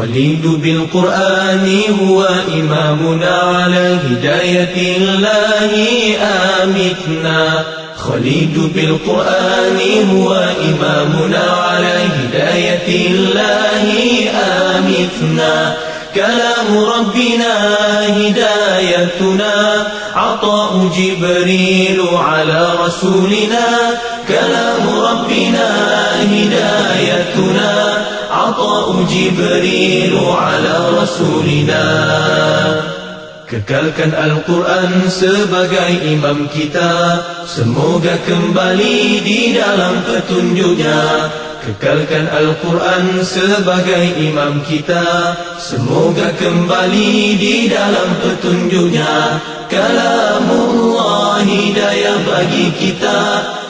خليد بالقرآن هو إمامنا على هداية الله آمتنا خليد بالقرآن هو إمامنا على هداية الله آمتنا كلام ربنا هدايتنا عطاء جبريل على رسولنا كلام ربنا هدايتنا عطاء جبريل على رسولنا Kekalkan Al-Quran sebagai imam kita, semoga kembali di dalam petunjuknya. Kekalkan Al-Quran sebagai imam kita, semoga kembali di dalam petunjuknya. Kalamullah hidayah bagi kita,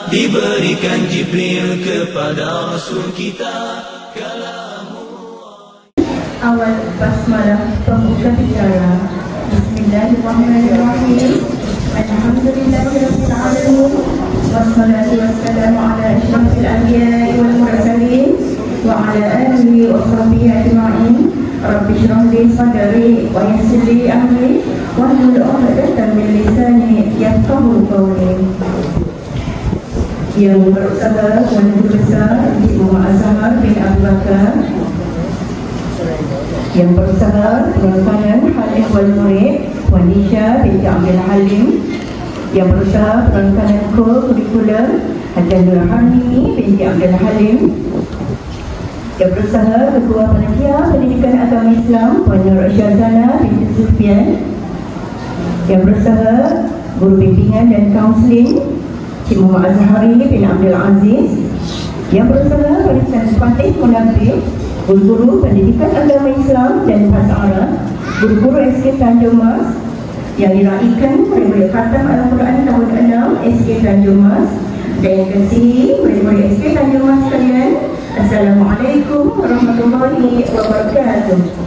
diberikan Jibril kepada Rasul kita. Kalamullah. Awal basmalah pembuka bicara. Bismillahirrahmanirrahim. Alhamdulillahirabbil alamin. Wassalatu wassalamu ala asyrafil anbiya'i wal mursalin wa ala alihi wa sahbihi ajma'in. Rabbi shrah li sadri wa yassir li amri wahlul 'uqdatam min lisani yafqahu qawli. Yang berusaha Tuan Guru Besar Encik Muhammad Azhar bin Abu Bakar, yang berusaha Tuan Kanan Hal Ehwal Murid Puan Nisha binti Abdul Halim, yang berusaha Tuan Kanan Kurikulum Haji Nurhani binti Abdul Halim, yang berusaha Ketua Panitia Pendidikan Agama Islam Puan Nur Syazana binti Sufyan, yang berusaha Guru Bimbingan dan Kaunseling Cik Muhammad Azhari bin Abdul Aziz, yang berusaha Barisan Fatih Munafik, guru-guru pendidikan agama Islam dan bahasa Arab, guru-guru SK Tanjung Mas yang diraikan murid-murid khatam Al-Quran tahun 6 SK Tanjung Mas, dan yang kasihi murid-murid SK Tanjung Mas sekalian, Assalamualaikum warahmatullahi wabarakatuh.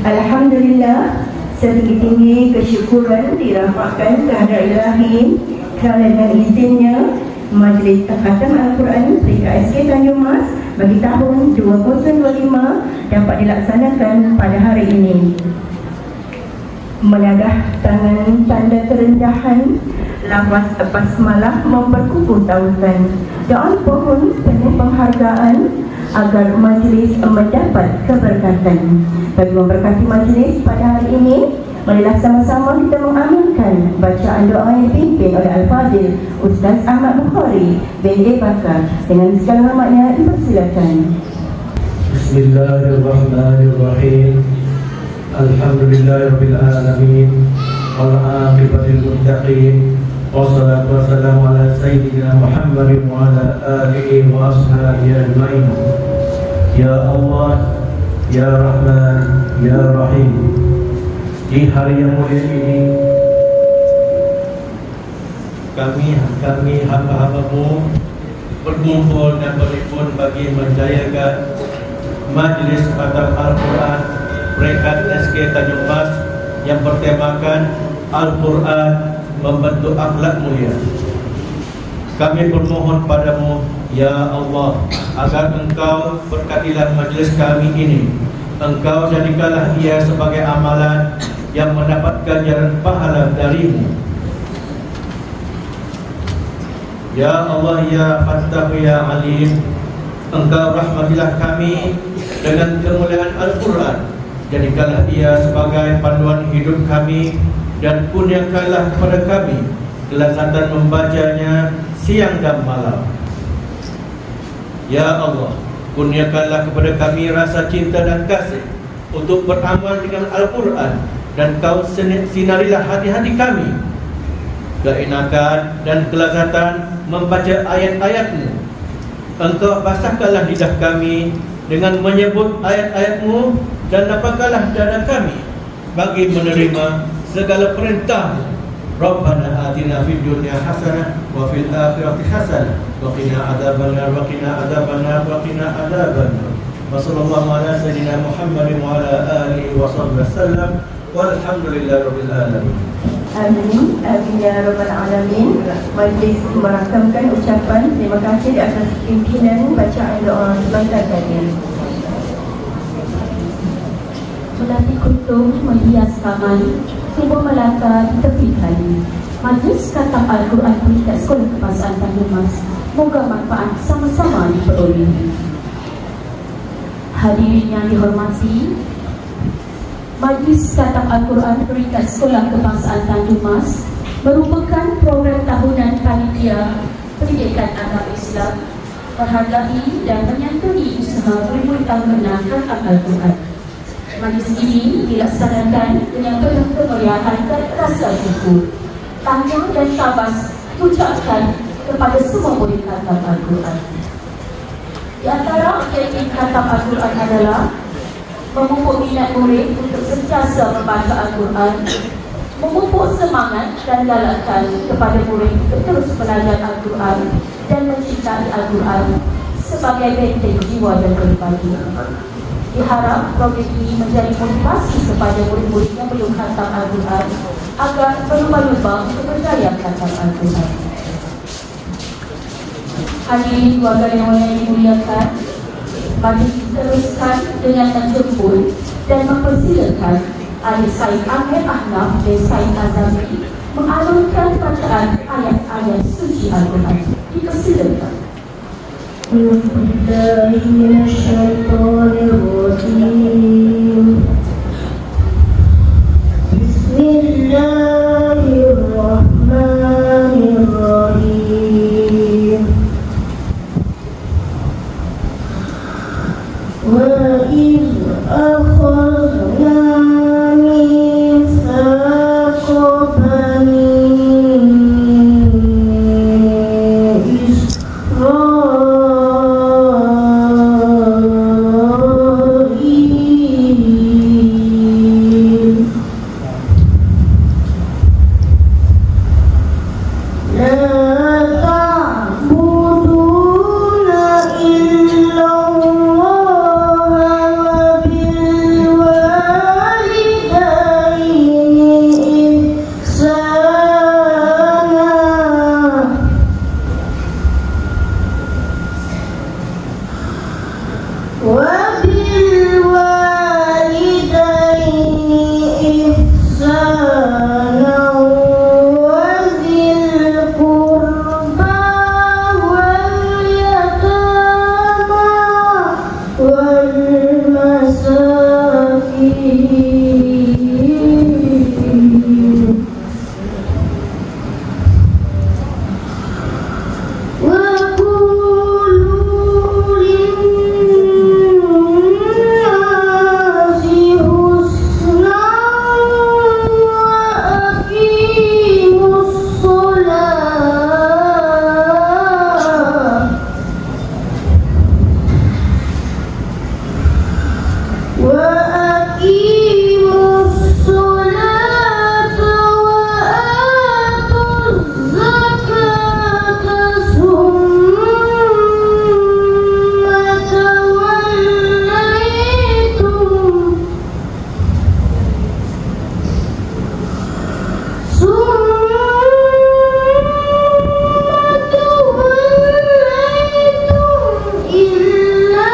Alhamdulillah, setinggi-tinggi kesyukuran dirafakkan kehadrat Ilahi kerana dengan izinnya Majlis Khatam Al-Quran Peringkat SK Tanjung Mas bagi tahun 2025 dapat dilaksanakan pada hari ini. Menadah tangan tanda kerendahan, lafaz basmalah memperkukuh tautan, doa pohon penuh penghargaan agar majlis mendapat keberkatan. Bagi memberkati majlis pada hari ini, marilah sama-sama kita mengaminkan bacaan doa yang dipimpin oleh Al-Fadhil Ustaz Ahmad Bukhari bin Bakar. Dengan segala hormatnya dipersilakan. Bismillahirrahmanirrahim. Alhamdulillahirabbil alamin. Wal aqibatul muttaqin. Wassalatu wassalamu ala sayyidina Muhammadin wa ala alihi wa ashabihi ajma'in. Ya Allah, Ya Rahman, Ya Rahim, di hari yang mulia ini kami hamba-hambamu berkumpul dan berhimpun bagi menjayakan Majlis Khatam Al-Quran Peringkat SK Tanjung Mas yang bertemakan Al-Quran membentuk akhlak mulia. Kami bermohon padamu, Ya Allah, agar Engkau berkatilah majlis kami ini. Engkau jadikanlah ia sebagai amalan yang mendapat ganjaran pahala darimu. Ya Allah, Ya Fattah, Ya Alim, Engkau rahmatilah kami dengan kemuliaan Al-Quran. Jadikanlah ia sebagai panduan hidup kami, dan kurniakanlah kepada kami kelezatan membacanya siang dan malam. Ya Allah, kurniakanlah kepada kami rasa cinta dan kasih untuk beramal dengan Al-Quran, dan Kau sinarilah hati-hati kami keenakan dan kelezatan membaca ayat-ayat-Mu. Engkau basahkanlah lidah kami dengan menyebut ayat-ayat-Mu, dan lapangkanlah dada kami bagi menerima segala perintah-Mu. Rabbana atina fid dunya hasanah wa fil akhirati hasanah wa qina adzabannar wa qina adzabannar wa qina adzabannar. Wa sallallahu ala sayyidina Muhammadin wa ala alihi wa sahbihi wasallam. Walhamdulillahirabbil alamin. Amin. Amin ya rabbal alamin. Majlis merakamkan ucapan terima kasih di atas pimpinan bacaan doa sebentar tadi. Melati kuntum menghias taman, tumbuh melata di tepi kali. Majlis khatam Al-Quran Peringkat Sekolah Kebangsaan Tanjung Mas, moga manfaat sama-sama diperoleh. Hadirin yang dihormati, Majlis Khatam Al-Quran Peringkat Sekolah Kebangsaan Tanjung Mas merupakan program tahunan panitia pendidikan agama Islam menghargai dan menyantuni usaha murid amanah Khatam Al-Quran. Majlis ini dilaksanakan dengan penuh kemeriahan dan rasa syukur, tanggung dan tabas ucapkan kepada semua murid Khatam Al-Quran. Di antara objektif Khatam Al-Quran adalah memupuk minat murid untuk sentiasa membaca Al-Quran, memupuk semangat dan galakan kepada murid untuk terus belajar Al-Quran dan mencintai Al-Quran sebagai benteng jiwa dan berbagi. Diharap program ini menjadi motivasi kepada murid-murid yang belum khatam Al-Quran agar berlumba-lumba untuk berjaya khatam Al-Quran. Hadirin keluarga yang dimuliakan, majlis diteruskan dengan menjemput dan mempersilakan Adik Said Ahmed Ahnaf dan Said Azami mengalunkan bacaan ayat-ayat suci Al-Quran. Dipersilakan. Bismillahirrahmanirrahim. وَإِذْ أَخَذْنَا مِيثَاقَ بَنِي إِسْرَائِيلَ لَا تَعْبُدُونَ إِلَّا إلا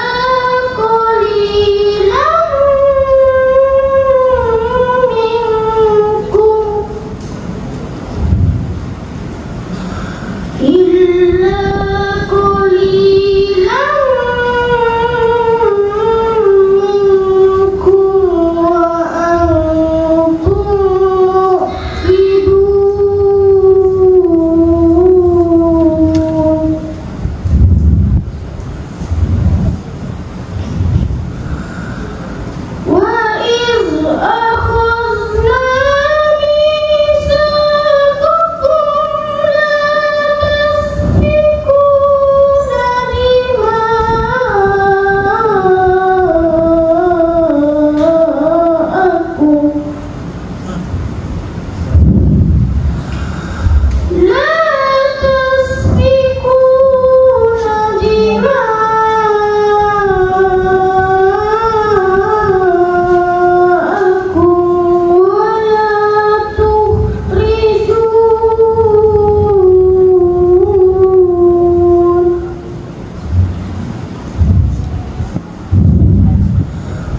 قليلا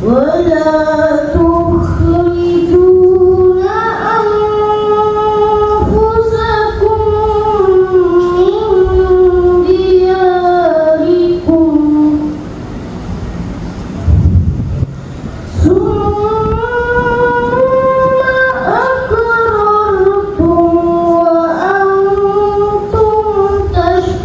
ولا تخرجون أنفسكم من دياركم ثم أقررتم وأنتم تشهدون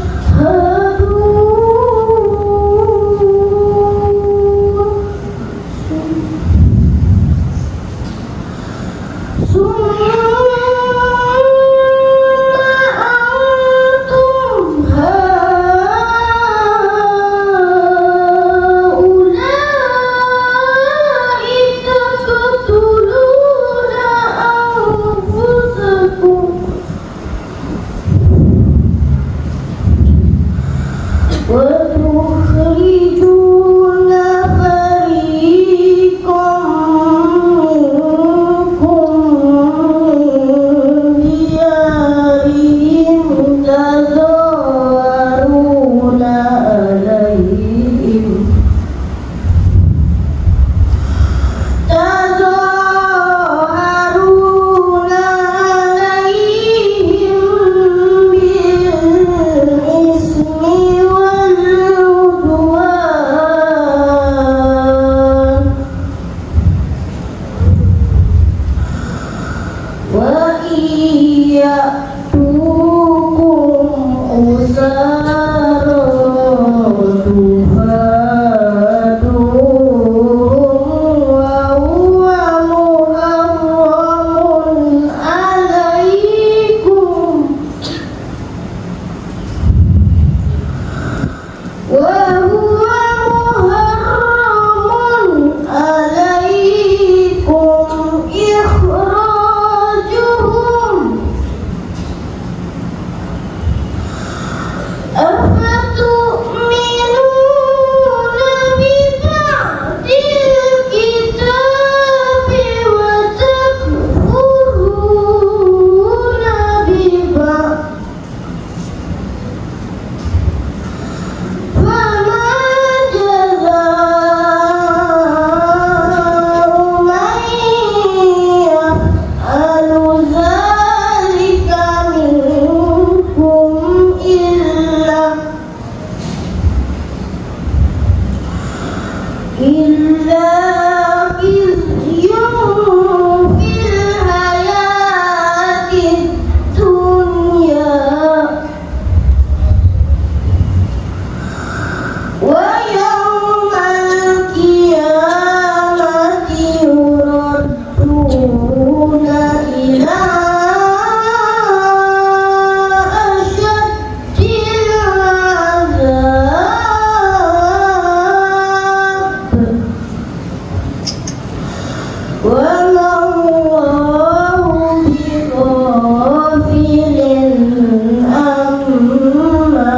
وتخرجون فريقا منكم من ديارهم تظاهرون عليهم بالإثم والعدوان وإن يأتوكم أسارى تفادوهم وهو محرم عليكم إخراجهم أفتؤمنون ببعض الكتاب وتكفرون ببعض فما جزاء من يفعل ذلك منكم إلا خزي في الحياة الدنيا ويوم القيامة يردون إلى أشد العذاب وما الله بغافل عما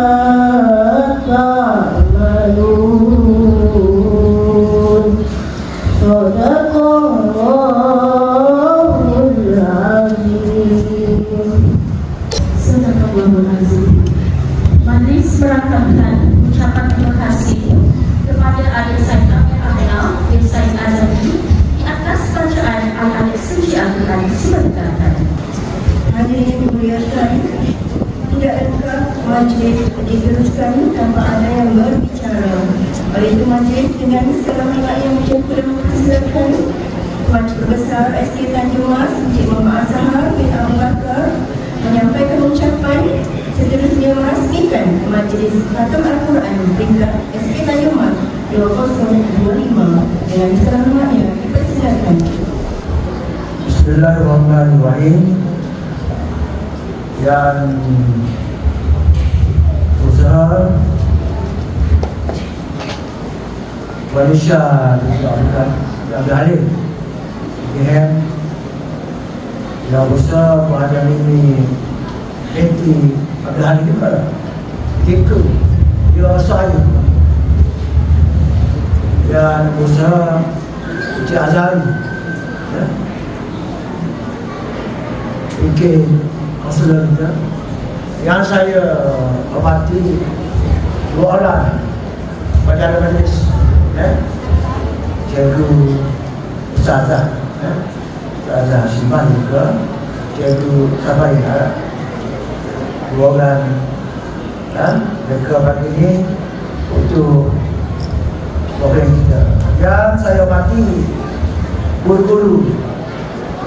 تعملون صدق الله العظيم. Sadaqallahul Azim. Majelis merakamkan ucapan terima kasih kepada adik Said Amir Ahla dan Said Azami di atas bacaan ayat suci Al-Quran sebentar. Hadirin yang dimuliakan, tidak lengkap majlis diteruskan tanpa ada yang berbicara. Oleh itu majlis dengan segala hormat yang mengucapkan persilakan Tuan Guru Besar SK Tanjung Mas Encik Muhammad Azhar bin Abu Bakar menyampaikan ucapan seterusnya merasmikan majlis Khatam Al-Quran peringkat SK Tanjung Mas 2025 dengan segala hormatnya dipersilakan. Bismillahirrahmanirrahim. Yang usaha Malaysia Abdul Halim yang besar pada ini Enti Abdul Halim juga Kika dia saya yang usaha Encik Azhari Mungkin Konsulat kita yang saya hormati dua orang pada majlis cikgu Ustazah Ustazah Hashimah juga, cikgu Sabayah, dua orang mereka pagi ini untuk program kita. Yang saya hormati guru-guru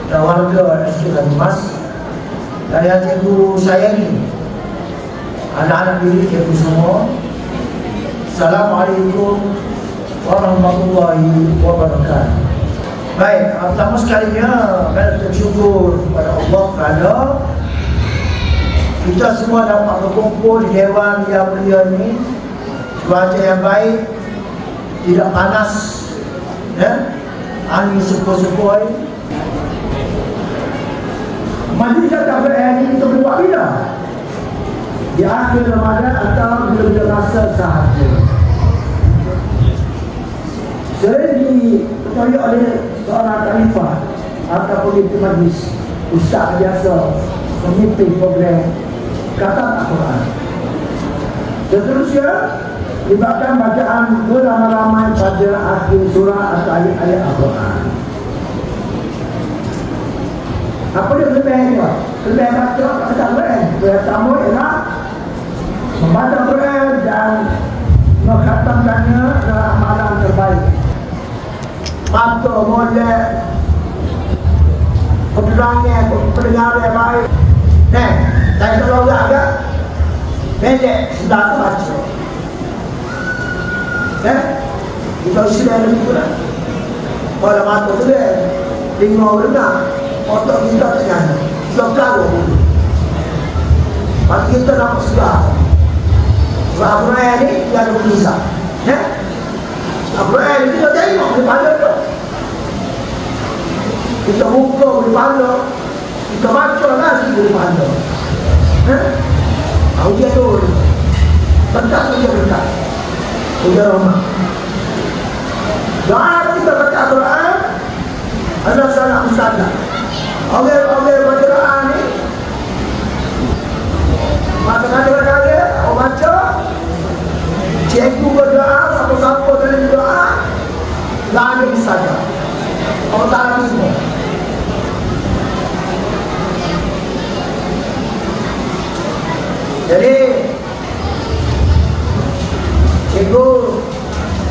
dan warga SK Mas, dan yang cikgu sayangi, anak-anak didik cikgu semua. Assalamualaikum warahmatullahi wabarakatuh. Baik, pertama sekalinya saya bersyukur kepada Allah kerana kita semua dapat berkumpul di Dewan yang mulia ini. Cuaca yang baik, tidak panas, angin sepoi-sepoi. Majlis KPM ini kita boleh buat bila? Di akhir Ramadan atau bila-bila rasa sahaja. Sering dipercaya oleh seorang khalifah ataupun di majlis ustaz biasa memimpin program kata Al-Quran. Seterusnya libatkan bacaan beramai-ramai pada akhir surah atau ayat-ayat Al-Quran. Apa dia lebih lebih baca kata Al-Quran. Pertama ialah membaca Al-Quran dan mengkhatamkannya dalam amalan terbaik. Mata molek, pendengar yang baik. Saya kalau agak pendek sudah baca. Kita sudah lebih kurang. Kalau mata tu dia tengok dengar, otak kita tak nyana. Kita kagum. Mati kita dapat segar. Sebab Al-Quran ni dia ada tulisan. Al-Quran ni kita tengok daripada tu. Kita buka daripada, kita baca lagi daripada. Ujian tu tetap ujian dekat ujian rumah. Dan kita baca Al-Quran adalah sangat mustajab. Orang-orang baca Al-Quran ni masa kadang-kadang orang baca cikgu berdoa, siapa-siapa dalam doa lagi mustajab. Orang tak lagi semua. Jadi cikgu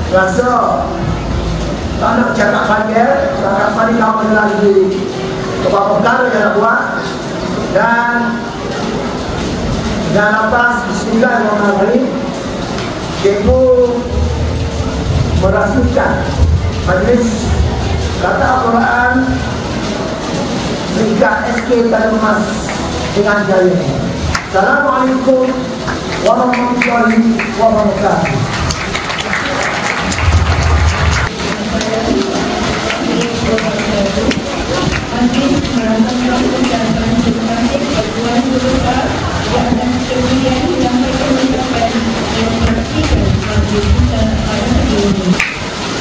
rasa tak nak cakap panjang, cakap panjang kamu lagi beberapa perkara yang nak buat. Dan atas bismillahirrahmanirrahim, cikgu merasmikan majlis kata Al-Quran peringkat SK Tanjung Mas dengan jaya ini. Assalamualaikum warahmatullahi wabarakatuh.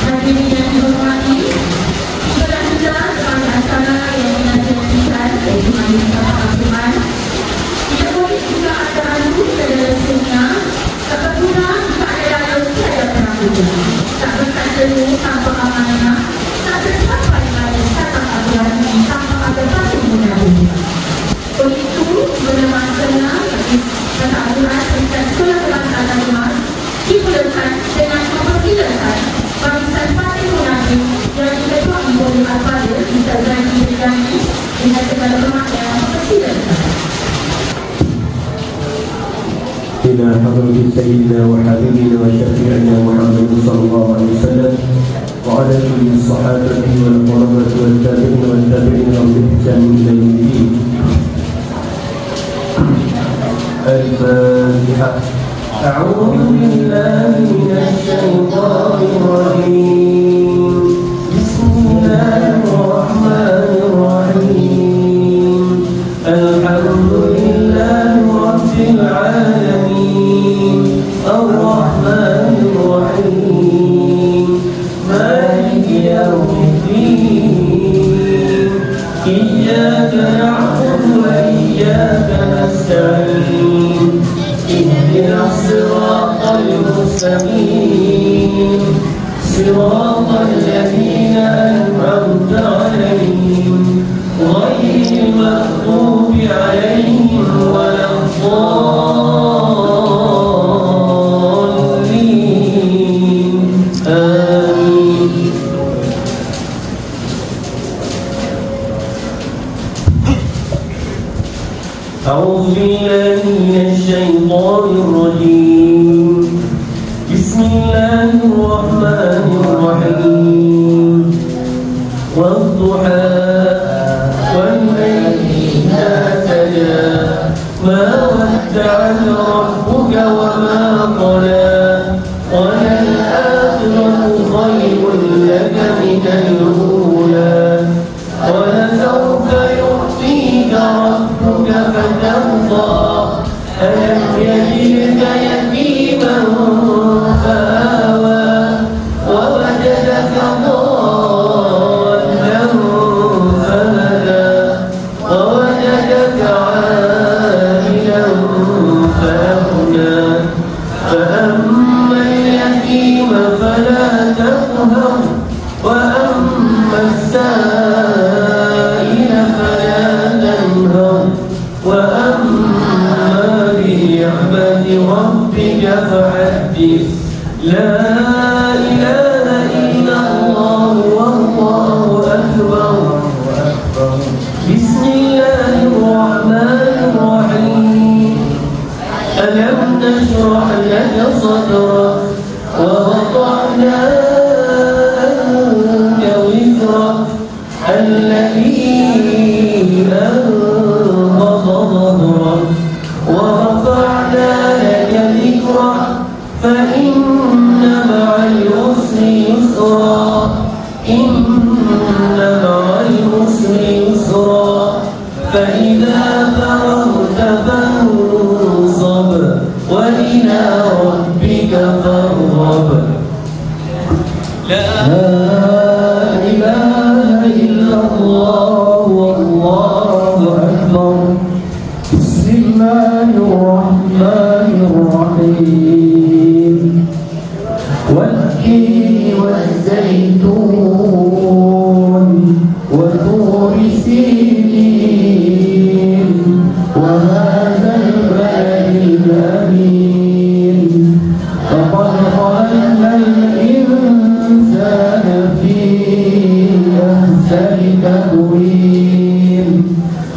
Hadirin yang dihormati, setelah kita kepada acara yang dinantikan yaitu majlis Al-Quran, tidak boleh juga ada adu dan dalam seminar, tak berguna jika ada yang tiada penangguhan, tak berkata tanpa amanah, tak tercapai majlis kata Al-Quran tanpa ada satu penangguhan. Oleh itu, benar senang majlis kata Al-Quran tentang sekolah kebangsaan Tanjung Mas dimulakan dengan mempersilakan barisan Fatih Munajim yang diketuai oleh Al-Fadhil Ustaz Zaini Bidani dengan segala hormat yang mempersilakan. إلى حضرة سيدنا وحبيبنا وشفيعنا محمد صلى الله عليه وسلم وعلى كل الصحابة والقرابة والتابعين والتابعين لهم بإحسان إلى يوم الدين. الفاتحة. أعوذ بالله من الشيطان الرجيم. بسم الله الرحمن الرحيم. الحمد لله رب العالمين الرحمن الرحيم مالك يوم الدين إياك نعبد وإياك نستعين اهدنا الصراط المستقيم صراط الذين أنعمت عليهم غير المغضوب عليهم ولا الضالين آمين. أعوذ بالله من الشيطان الرجيم. بسم الله الرحمن الرحيم. والضحى والليل إذا سجى ما ودعك ربك وما قلى وللآخرة خير لك من الأولى ولسوف يعطيك ربك فترضى ألم يجدك يتيما فآوى ووجدك ضالا فهدى ووجدك عائلا فأغنى فأما اليتيم فلا تقهر وأما السائل فلا تنهر وأما بنعمة ربك فحدث. لا إله إلا الله والله أكبر. بسم الله الرحمن الرحيم. ألم نشرح لك صدرك ووضعنا عنك وزرك الذي أنقض ظهرك ورفعنا لك ذكرك فإن مع العسر يسرا إن مع العسر يسرا فإذا فرغت فانصب وإلى ربك فارغب. لا إله إلا الله والله أكبر. بسم الله الرحمن الرحيم. والتين والزيتون وطور سينين وهذا البلد الأمين لقد خلقنا الإنسان في أحسن تقويم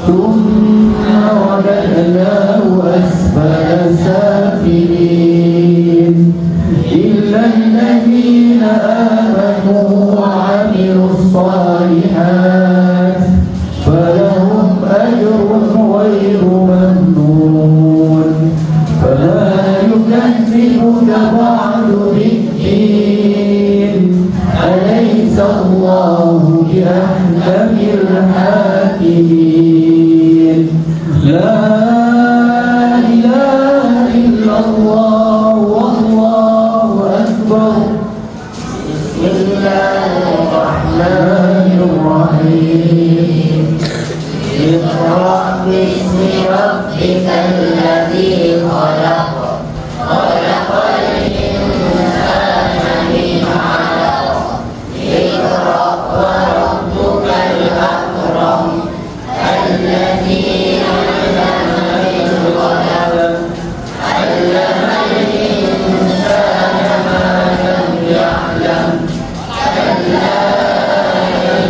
ثم رددناه أسفل سافلين إلا الذين آمنوا وعملوا الصالحات فلهم أجر غير ممنون. فلا يكذبك بعد بالدين أليس الله بأحكم الحاكمين. لا إله إلا الله والله أكبر. بسم الله الرحمن الرحيم. اقرأ باسم ربك الذي خلق خلق الإنسان من علق اقرأ وربك الأكرم الذي علم بالقلم علم الإنسان ما لم يعلم كلا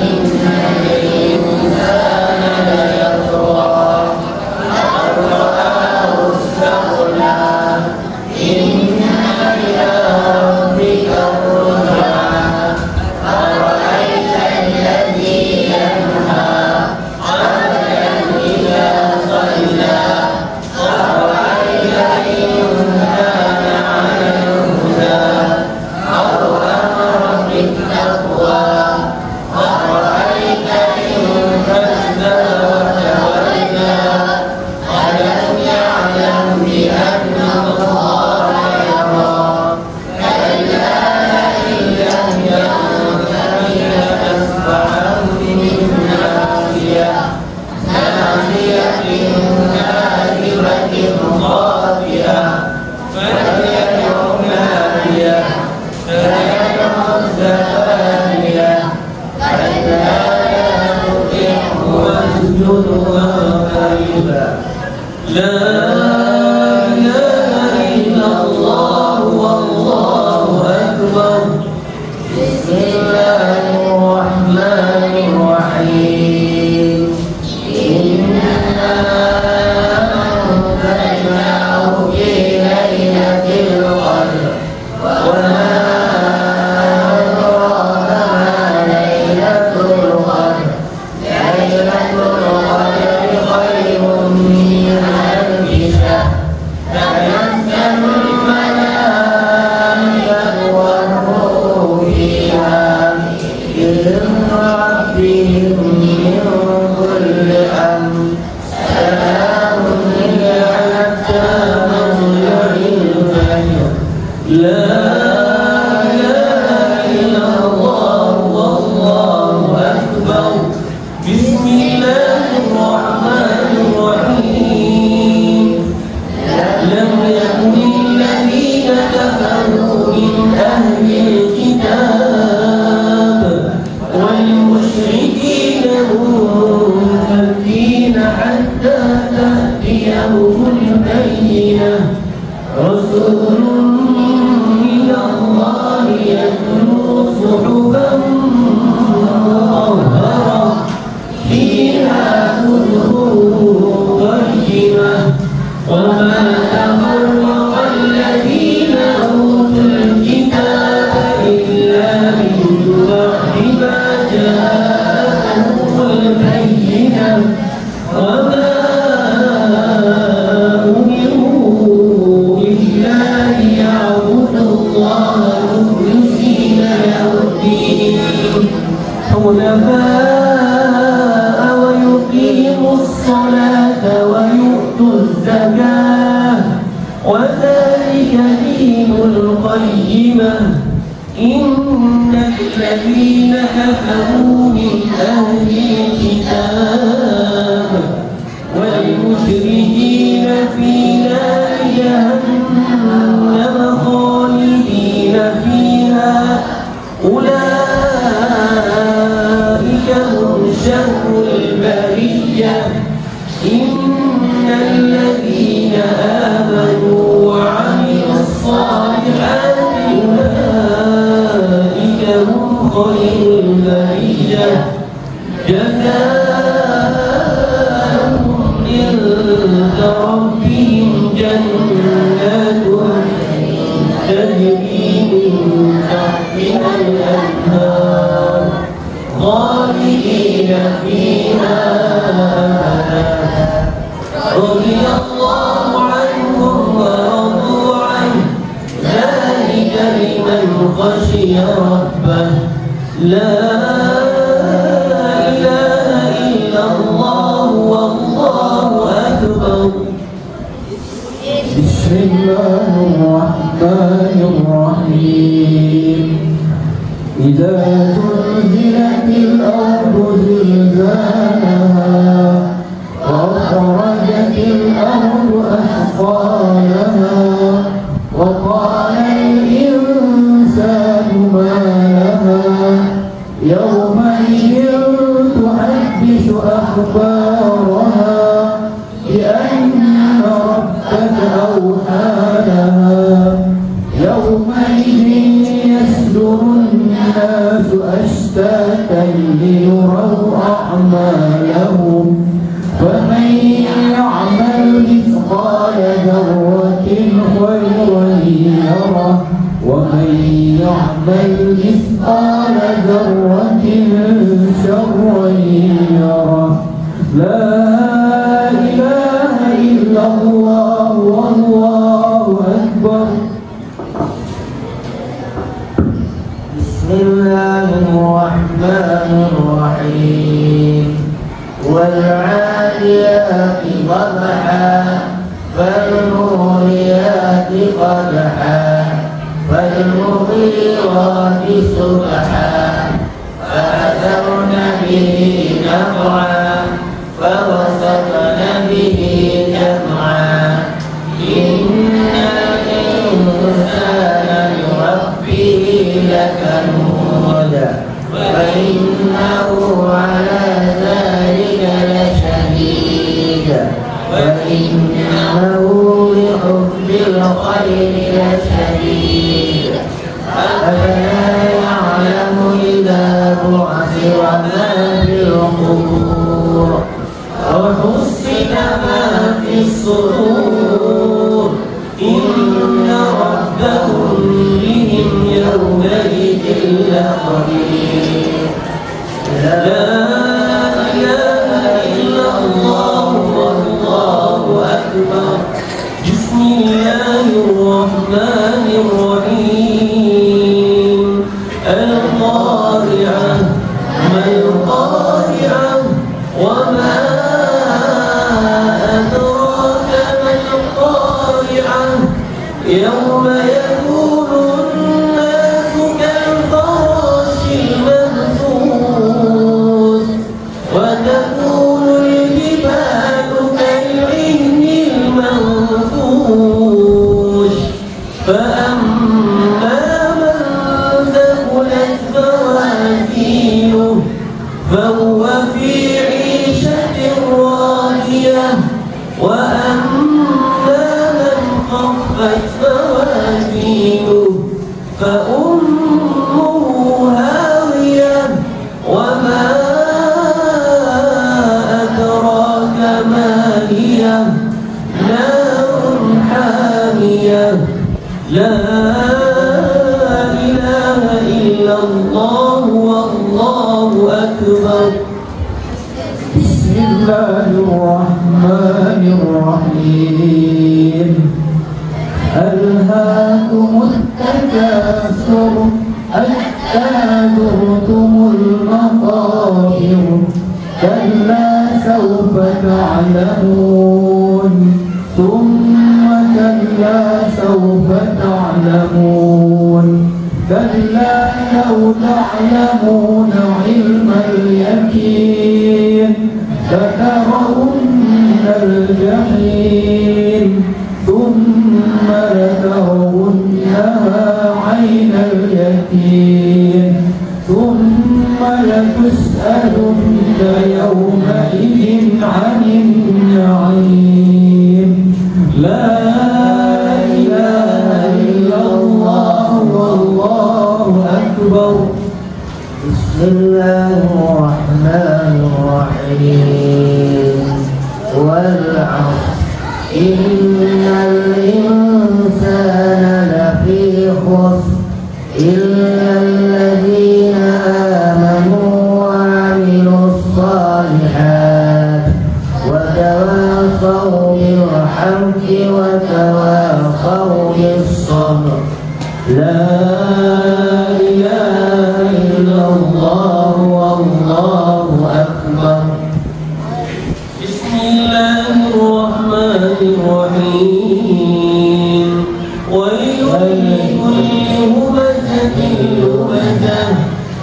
إن الإنسان ليطغى أن رآه استغنى وإنه وما في القبور وحصل ما في الصدور إن ربهم بهم يومئذ لخبير لا إله إلا الله والله أكبر بسم الله الرحمن الرحيم القارعة ما القارعة وما أدراك ما القارعة يوم يكون الناس كالفراش المبثوث وتكون الجبال كالعهن المنفوش فأما من ثقلت موازينه فهو في عيشة راضية وأما من خفت موازينه فأمه هاوية وما أدراك ما هي نار حامية لا إله إلا الله والله أكبر بسم الله الرحمن الرحيم ألهاكم التكاثر حتى زرتم المقابر كلا سوف تعلمون ثم كلا سوف تعلمون كلا لو تعلمون علم اليقين لترون الجحيم ثم لترونها عين اليقين ثم لتسألن يومئذ عن النعيم لا إله إلا الله والله أكبر بسم الله الرحمن الرحيم والعصر إن الإنسان لفي خسر إلا الذين آمنوا وعملوا الصالحات وتواصوا بالحق وتواصوا بالصبر لا إله إلا الله والله أكبر بسم الله الرحمن الرحيم ويل لكل همزة لمزة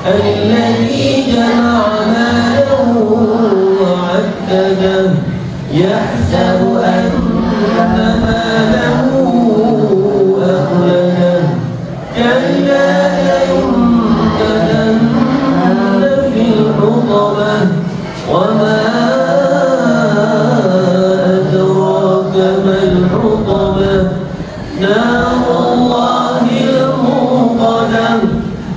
الذي جمع ماله وعدده يحسب أن ماله أخلده كلا لينبذن في الحطمة وما أدراك ما الحطمة نار الله الموقدة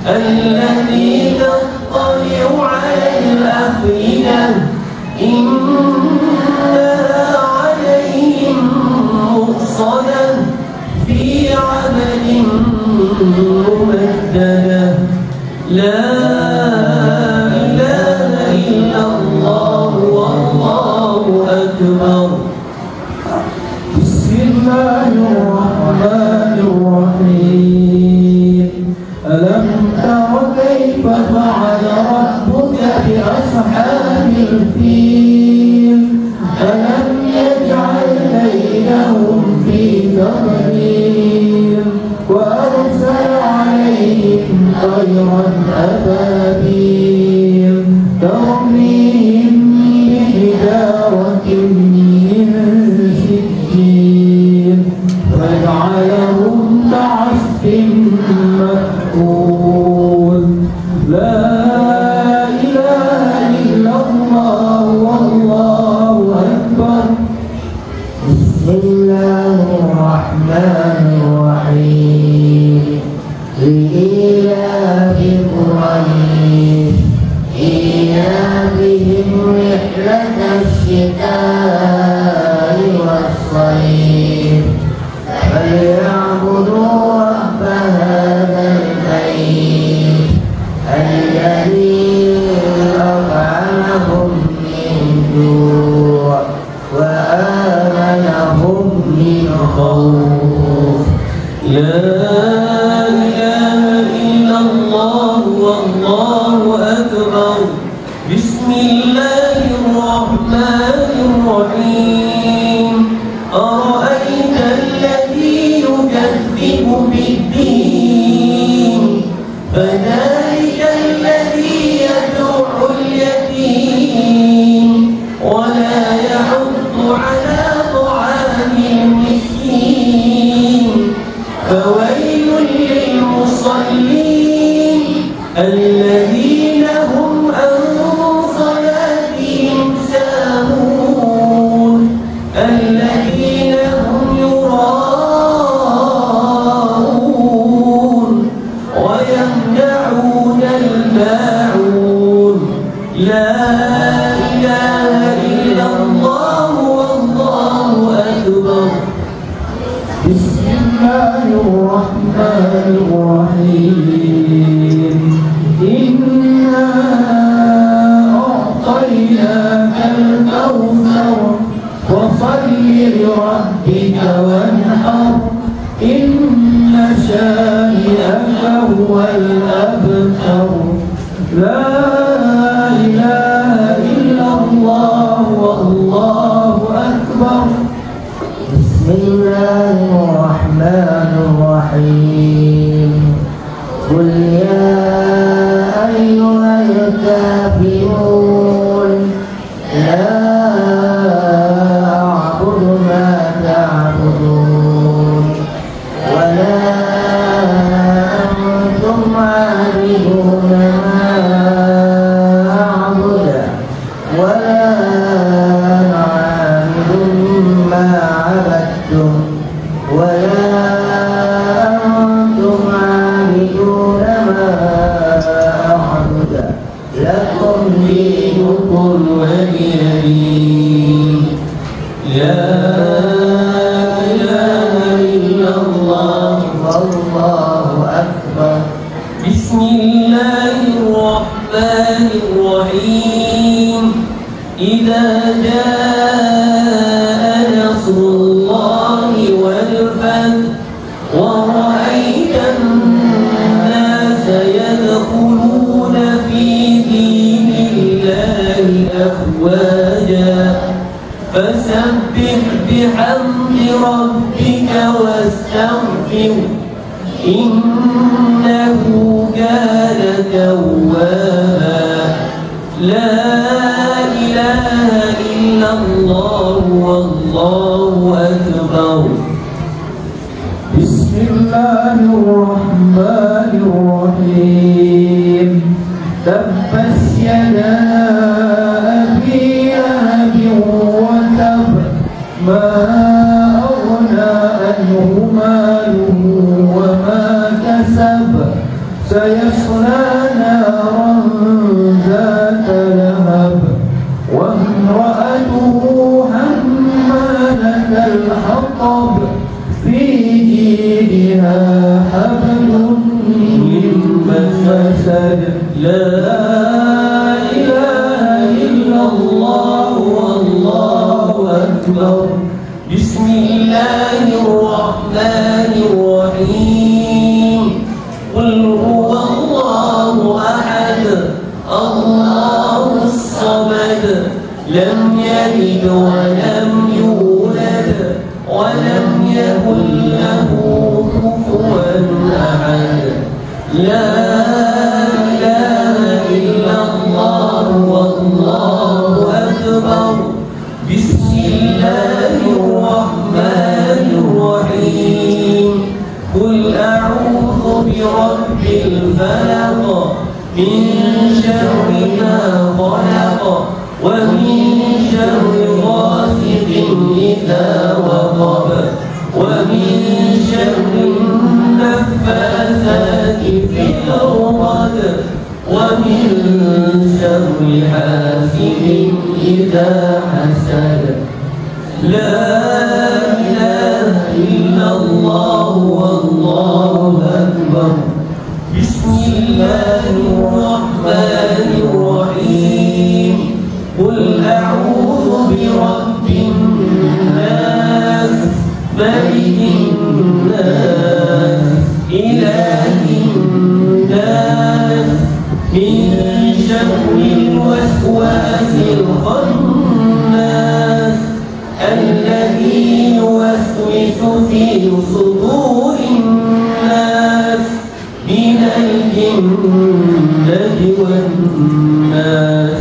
التي تطلع على الأفئدة إنها عليهم مؤصدة في عمد ممددة لا إله إلا الله والله أكبر بسم الله الرحمن الرحيم ألم تر كيف فعل ربك بأصحاب الفيل ألم يجعل كيدهم في تضليل وأرسل عليهم طيرا أبابيل ترميهم بحجارة من سجيل فجعلهم كعصف مأكول لا إله إلا الله الذي أطعمهم من جوع وآمنهم من خوف. لا إله إلا الله والله أكبر. بسم الله الرحمن الرحيم. أرأيت الذي يكذب بالدين فذلك الذي يدع اليتيم ولا يحض على طعام المسكين فويل للمصلين الذين هم عن صلاتهم ساهون الذين هم يراءون ويمنعون الماعون. لا إله إلا الله والله أكبر. بسم الله الرحمن الرحيم. إنا أعطيناك الكوثر فصل لربك وانحر إن شانئك هو الأبتر. لا إله إلا الله والله أكبر. بسم الله الرحمن الرحيم. قل يا أيها الكافرون لا أعبد ما تعبدون ولا أنتم عابدون ما أعبد ولا أنا عابد ما عبدتم ولا أنتم عابدون ما أعبد لكم دينكم ولي دين. لا إله إلا الله والله أكبر. بسم الله الرحمن الرحيم. إذا جاء نصر الله والفتح ورأيت الناس يدخلون في دين الله أفواجا فسبح بحمد ربك واستغفر إنه كان توابا. لا إله إلا الله والله أكبر. بسم الله الرحمن الرحيم. تبت يدا أبي لهب وتب ما أغنى عنه ماله وما كسب سيصلى نارا ذات لهب وامرأته حمالة الحطب في جيدها حبل من مسد. لا إله إلا الله والله أكبر. بسم الله الرحمن الرحيم. قل هو الله أحد الله الصمد لم يلد ولم يولد ولم يكن له كفوا أحد. لا إله إلا الله والله أكبر. بسم الله الرحمن الرحيم. قل أعوذ برب الفلق من شر ما خلق ومن شر غاسق إذا وقب ومن شر النفاثات في العقد ومن شر حاسد إذا حسد. لا إله إلا الله والله أكبر. بسم الله الرحمن شر الوسواس الخناس الذي يوسوس في صدور الناس من الجنة والناس.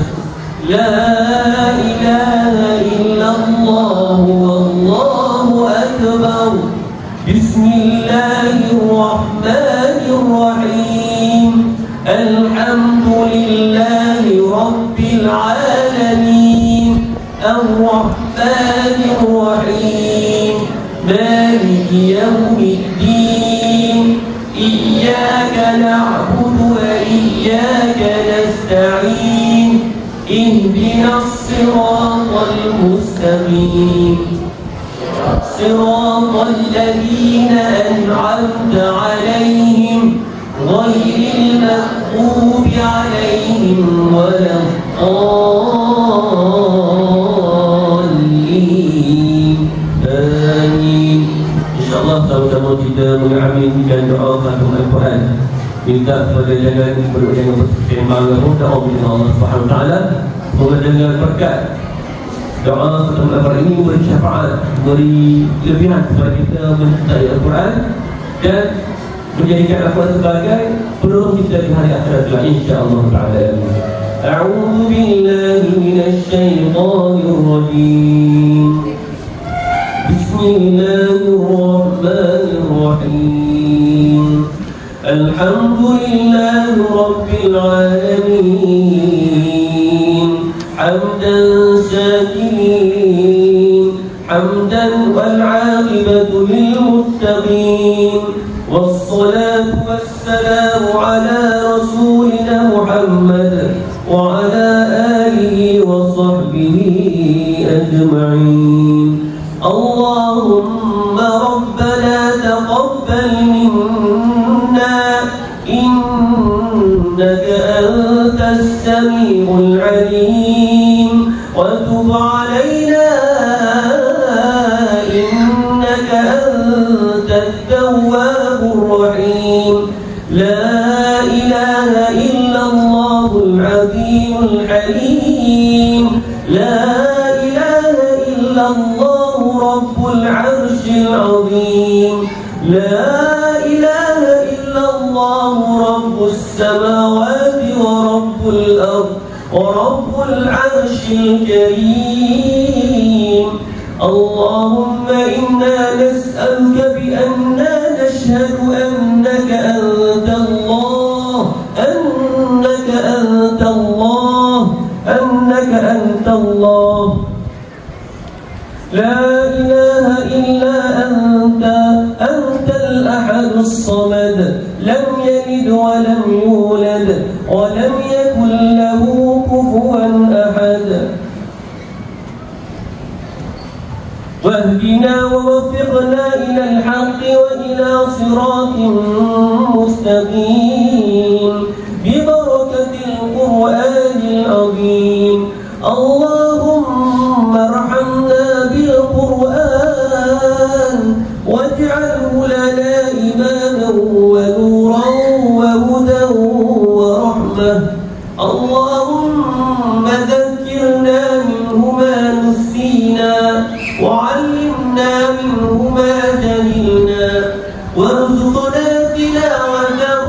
لا إله إلا الله والله أكبر. بسم الله الرحمن الرحيم. الحمد لله رب العالمين الرحمن الرحيم مالك يوم الدين. إياك نعبد وإياك نستعين. اهدنا الصراط المستقيم صراط الذين أنعمت عليهم غير المغضوب عليهم ولا الضالين. آمين. InsyaAllah sama-sama kita mengaminkan doa khatam Al-Quran. Minta kepada jangan bersembang doa kepada Allah Subhanahu Wa Taala. Semoga dengan berkat doa khatam Al-Quran ini memberi syafaat, memberi kelebihan kepada kita mencintai Al-Quran dan menjadikan Al-Quran sebagai penolong kita di hari akhirat kelak insya-Allah taala. A'udzu billahi minasy syaithanir rajim. Bismillahirrahmanirrahim. Alhamdulillahi rabbil alamin. Hamdan syakirin, hamdan wal 'aqibatu lil muttaqin. والصلاة والسلام على رسولنا محمد وعلى آله وصحبه أجمعين. اللهم ربنا تقبل منا إنك أنت السميع العليم وتب علينا إنك أنت التواب الرحيم. لا إله إلا الله العظيم الحليم. لا إله إلا الله رب العرش العظيم. لا إله إلا الله رب السماوات ورب الأرض ورب العرش الكريم. اللهم إنا نسألك بأننا نشهد أنك أنت الله أنك أنت الله أنك أنت الله لا إله إلا أنت أنت الأحد الصمد لم يلد ولم يولد ولم يكن له كفوا أحد. واهدنا ووفقنا إلى الحق وإلى صراط مستقيم ببركة القرآن العظيم. اللهم ارحمنا بالقرآن واجعله لنا إماما ونورا وهدى ورحمة. اللهم ذكرنا منه ما نسينا وعلمنا منه ما جهلنا وارزقنا تلاوته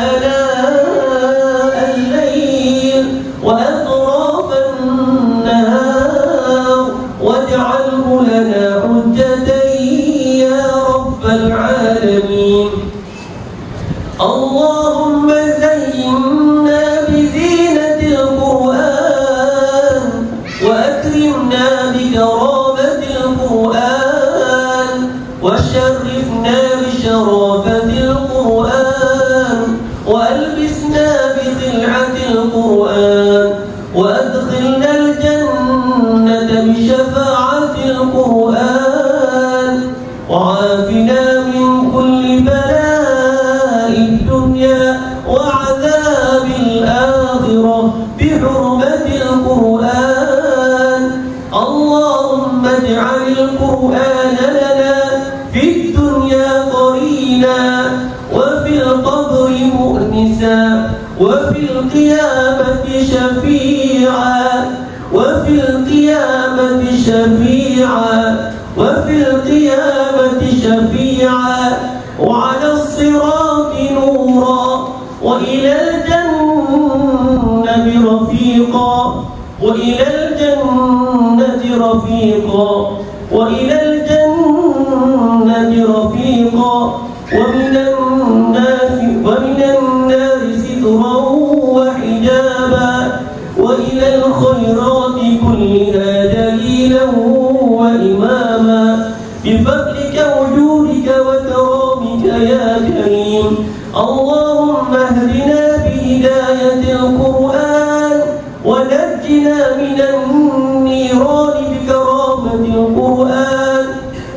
آلاء الليل وأطراف النهار واجعله لنا حجة يا رب العالمين. اللهم زينا بزينة القرآن وأكرمنا بكرامة القرآن وشرفنا بشرافة القرآن وألبسنا بخلعة القرآن وأدخلنا الجنة بشفاعة القرآن وعافنا من كل بلاء الدنيا وعذاب الآخرة بحرمة القرآن. اللهم اجعل القرآن لنا في الدنيا قرينا وفي القبر مؤنسا وفي وفي القيامة شفيعا وفي القيامة شفيعا وفي القيامة شفيعا وعلى الصراط نورا وإلى الجنة رفيقا وإلى الجنة رفيقا وإلى الجنة رفيقا ومن النار سترا وحجابا وإلى الخيرات كلها دليلا وإماما بفضلك وجودك وكرامك يا كريم اللهم اهدنا بهداية القرآن ونجنا من النيران بكرامة القرآن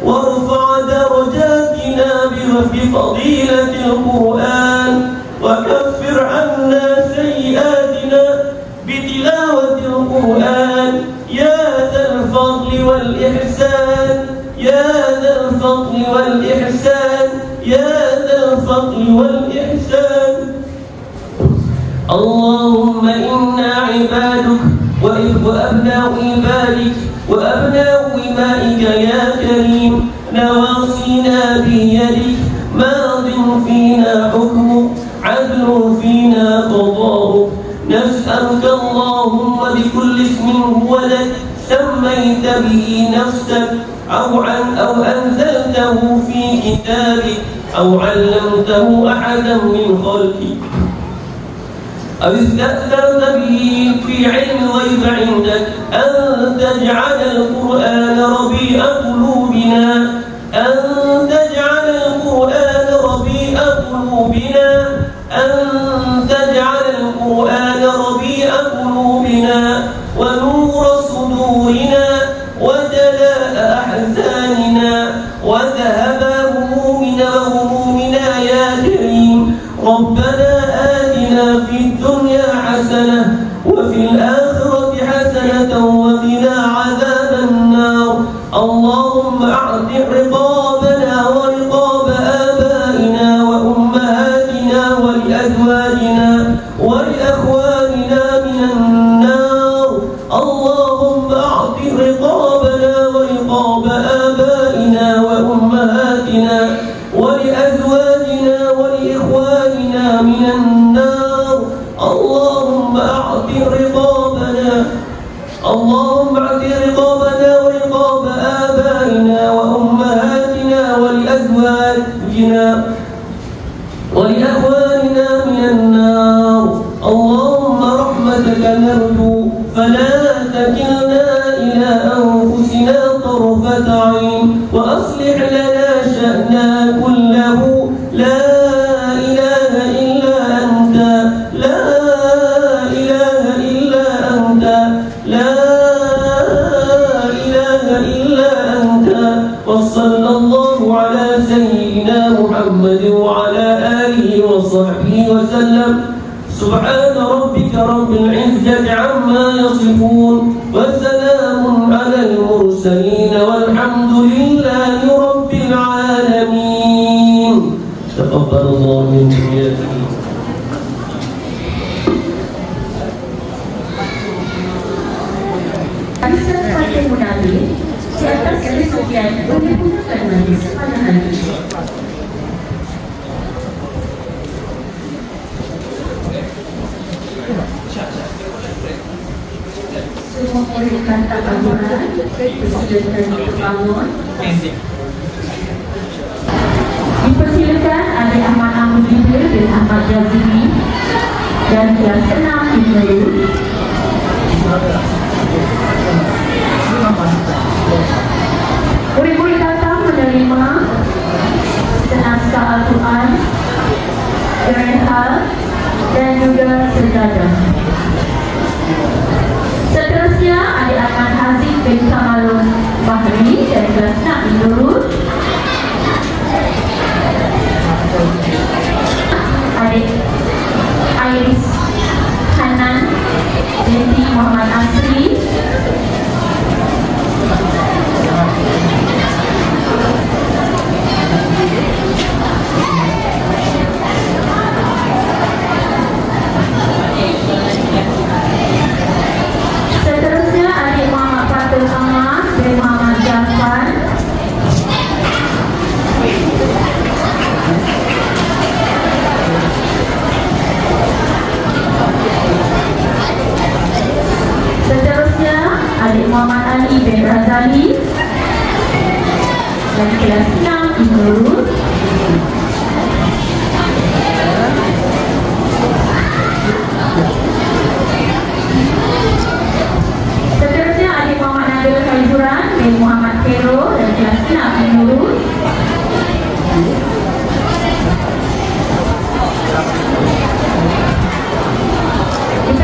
وارفع درجاتنا بفضيلة القرآن وكفر عنا سيئاتنا بتلاوة القرآن يا ذا الفضل والإحسان يا ذا الفضل والإحسان يا ذا الفضل والإحسان اللهم إنا عبادك وأبناء عبادك وأبناء إمائك يا كريم نواصينا بيدك ماض فينا حكمك عدل فينا قضاؤك نسألك اللهم بكل اسم هو لك سميت به نفسك أو أنزلته في كتابك أو علمته أحدا من خلقك أو استأثرت به في علم الغيب عندك أن تجعل القرآن ربيع قلوبنا أن تجعل القرآن ربيع قلوبنا أن تجعل القرآن ربيع قلوبنا ونور صدورنا وجلاء أحزاننا وذهب همومنا يا كريم ربنا آتنا في الدنيا حسنة وفي الآخرة حسنة وقنا عذاب النار اللهم أعتق رقابنا ورقاب آبائنا وأمهاتنا ولأزواجنا ولأخواننا من النار اللهم أعتق رقابنا ورقاب آبائنا وأمهاتنا ولأزواجنا ولإخواننا من النار اللهم أعتق رقابنا ورقاب آبائنا وأمهاتنا ولأزواجنا ولأخواننا من النار اللهم رحمتك نرجو فلا تكلنا إلى أنفسنا طرفة عين وأصلح لنا شأننا كله لا إله إلا أنت لا إله إلا أنت لا إله إلا أنت وصلى الله على سيدنا محمد وعلى آله وصحبه وسلم سبحان ربك رب العزة عما يصفون وسلام على المرسلين والحمد لله رب العالمين تقبل الله من جميعكم Kisah Partai Munafik di atas kesesuaian menggunakan majlis pada hari ini. Semua perlukan tabaran, persilakan untuk bangun. Dipersilakan Adik Ahmad Ahmad Jibril dan Ahmad Jazili dan kelas 6 Ibnu. Murid-murid datang menerima naskah Al-Quran, Gerhal dan juga sejadah. Seterusnya Adik Ahmad Haziq bin Kamalun Bahri dari kelas 6 Nurul. Adik Iris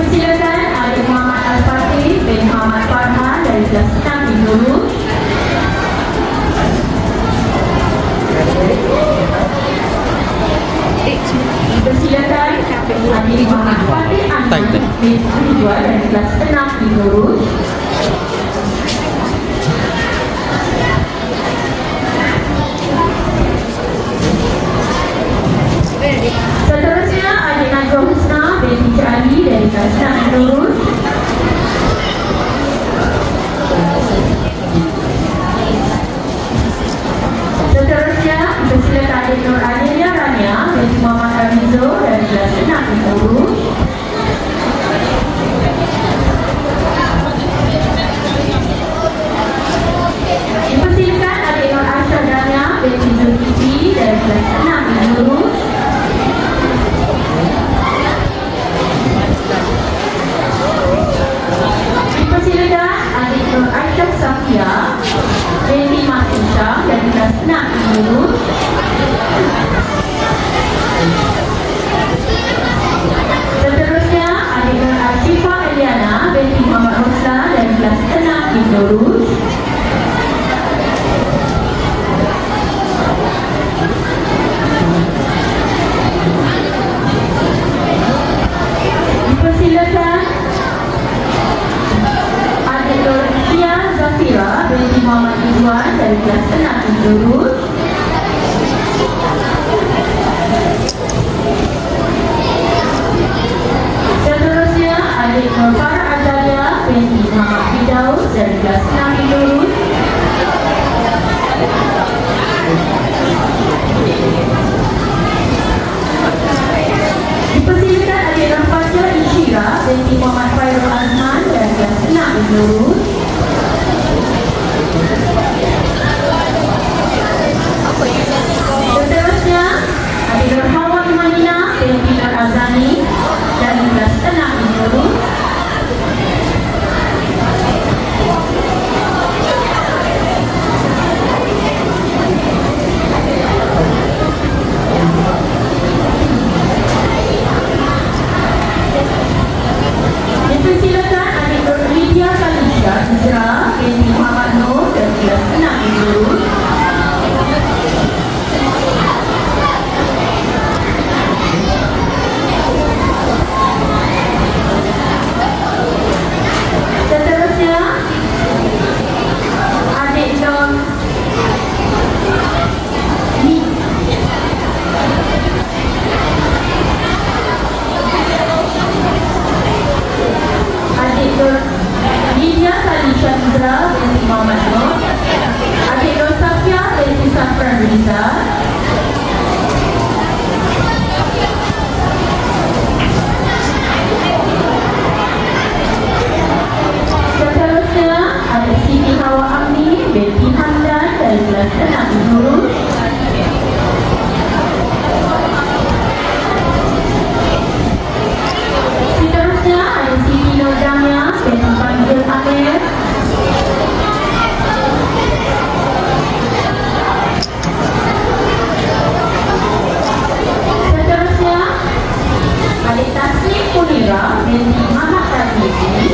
Dipersilakan adik Muhammad Al-Fatih bin Muhammad Farhan dari kelas 6 di Nurul. Dipersilakan adik Muhammad Fatih Ahmad bin Ridwan dari kelas 6 di Nurul. Seterusnya adik Najwa Husna binti Ali dari kelas 6 di Nurul. Seterusnya dipersilakan adik Nur Adelia Rania binti Muhammad Abizo dari kelas 6 di Nurul. Dipersilakan adik Nur Aisyah Dania binti Zulkifli dari kelas 6 di Nurul. Dipersilakan adik Nur Aisyah Safia binti Matisha dari kelas 6 di Nurul. Seterusnya adik Nur Ashifa Eliana binti Muhammad Husna dari kelas 6 di Nurul. Dipersilakan adik Nur Tia Zafira binti Muhammad Izwan dari kelas 6 di Nurul. Seterusnya adik Nur Farah Azalia binti Muhammad Fidaus dari kelas 6 di Nurul. Dipersilakan adik Nur Fajar Insyira binti Muhammad Fairul Azman dari kelas 6 di Nurul. Seterusnya adik Nur Hawa Imanina binti Nur Azani dari kelas 6 di Nurul. Dipersilakan adik Nur Lydia Kalisha Izra binti Muhammad Nur dari kelas 6 di Nurul. Seterusnya adik Nur Lydia Kalisha Izra binti Muhammad Nur. Adik Nur Safia binti Safran Riza. Seterusnya ada Siti Hawa Amni binti Hamdan dari kelas 6 di Nurul. Seterusnya ada Siti Nur Damia binti Panjul Amir. Seterusnya adik Taslim Munira binti Muhammad Tarmizi.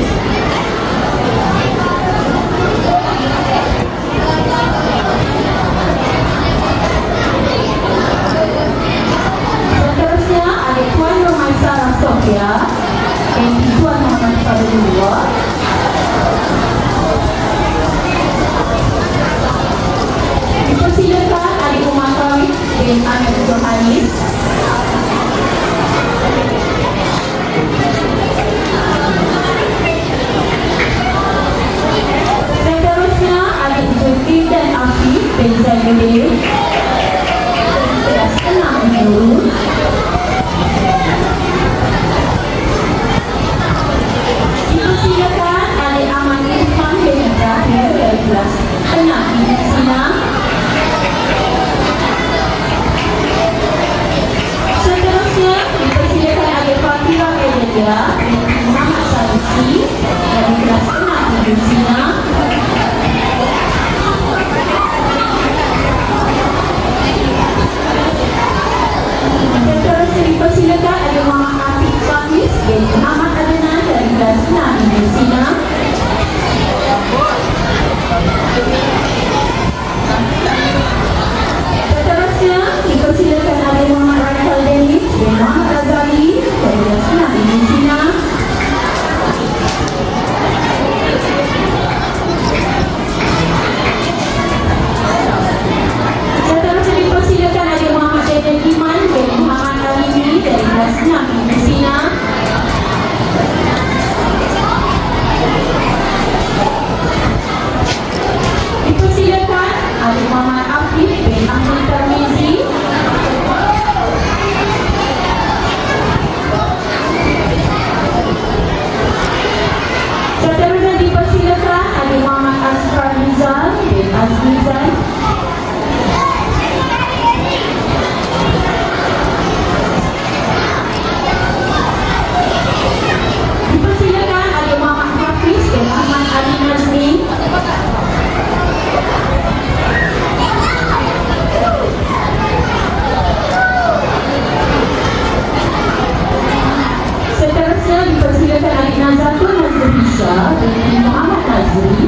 Azri.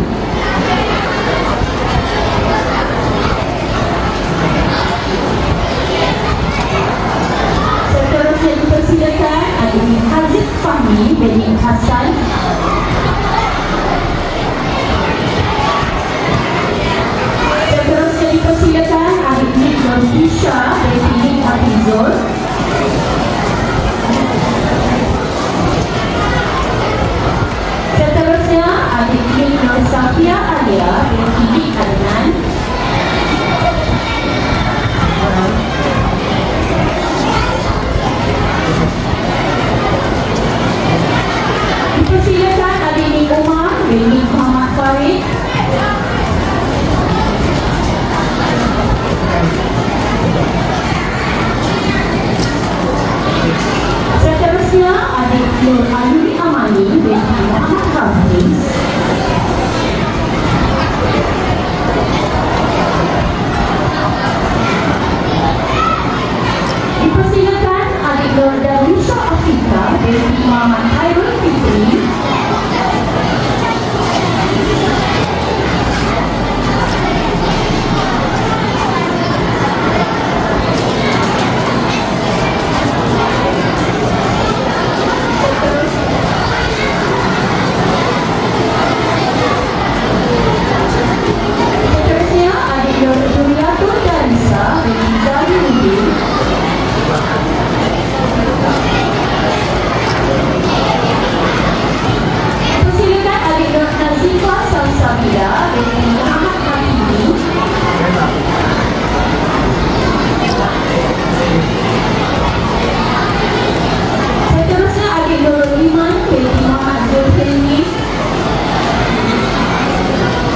Seterusnya dipersilakan Adik Haziq Fahmi binti Hasan. Seterusnya dipersilakan Adik Nur Isha binti Hafizul. Seterusnya Adik Nur Safia Alia binti Adnan. Dipersilakan Adik Umar binti Muhammad Farid. Seterusnya Adik Nur Alwi Amani binti Muhammad Hafiz. Dipersilakan Adik Nur Darwisha Afika binti Muhammad Khairul Fitri. Seterusnya Adik Nur Duriatul Darisa binti Zahidudin. Persilakan Adik Nur Nazifah Salsabila binti Muhammad Habibi. Seterusnya Adik Nur Iman binti Muhammad Zulkifli.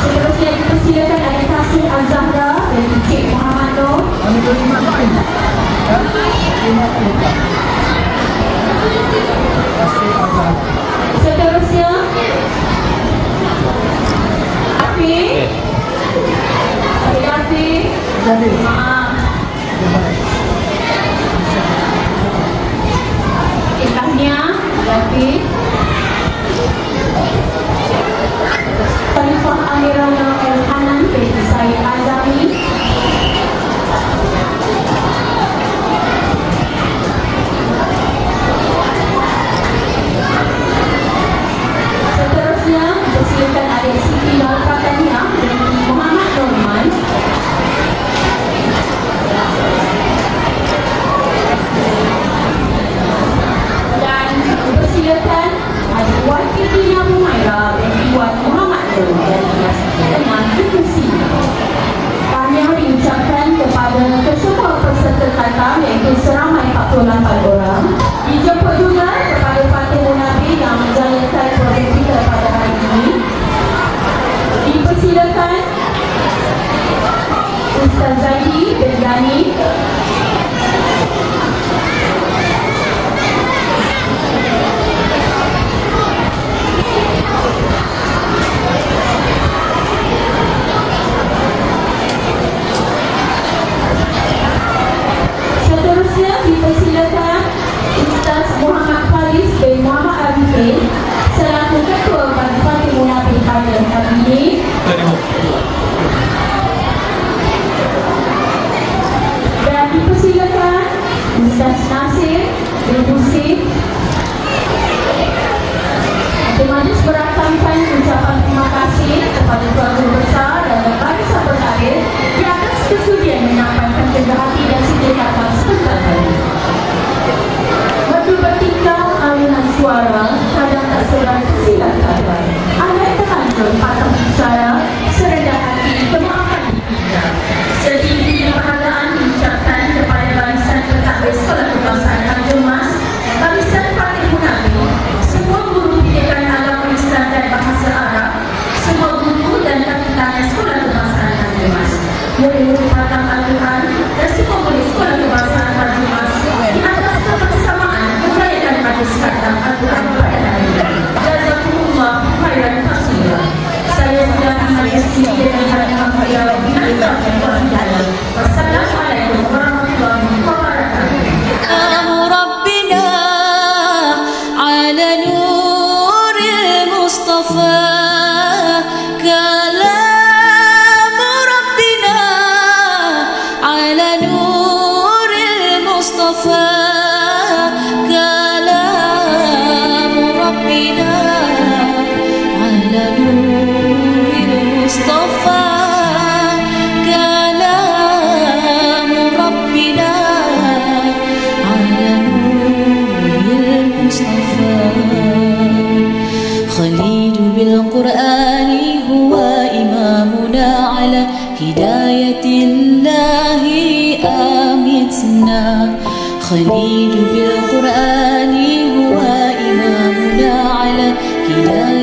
Seterusnya dipersilakan Adik Tasir Al-Zahra binti Cik Muhammad Nur. Seterusnya Afiq. Adik Afiq. Maaf. Ikahnya Afiq. Khalifah Amirana El-Hanan binti Said Azami. Seterusnya dipersilakan Adik Siti Nurfatania binti Muhammad Norman. Dan dipersilakan Adik Wakil Dina Humaira binti Wan Muhammad Nur dan dengan diskusi. Tahniah diucapkan kepada kesemua peserta khatam iaitu seramai 48 orang. Dijemput juga kepada Fatih Munabi yang menjalankan program kita pada hari ini. Dipersilakan Ustaz Zaidi bin Ghani. Seterusnya dipersilakan Ustaz Muhammad بالقرآن هو إمامنا على هداية الله آمتنا خليل بالقرآن هو إمامنا على هداية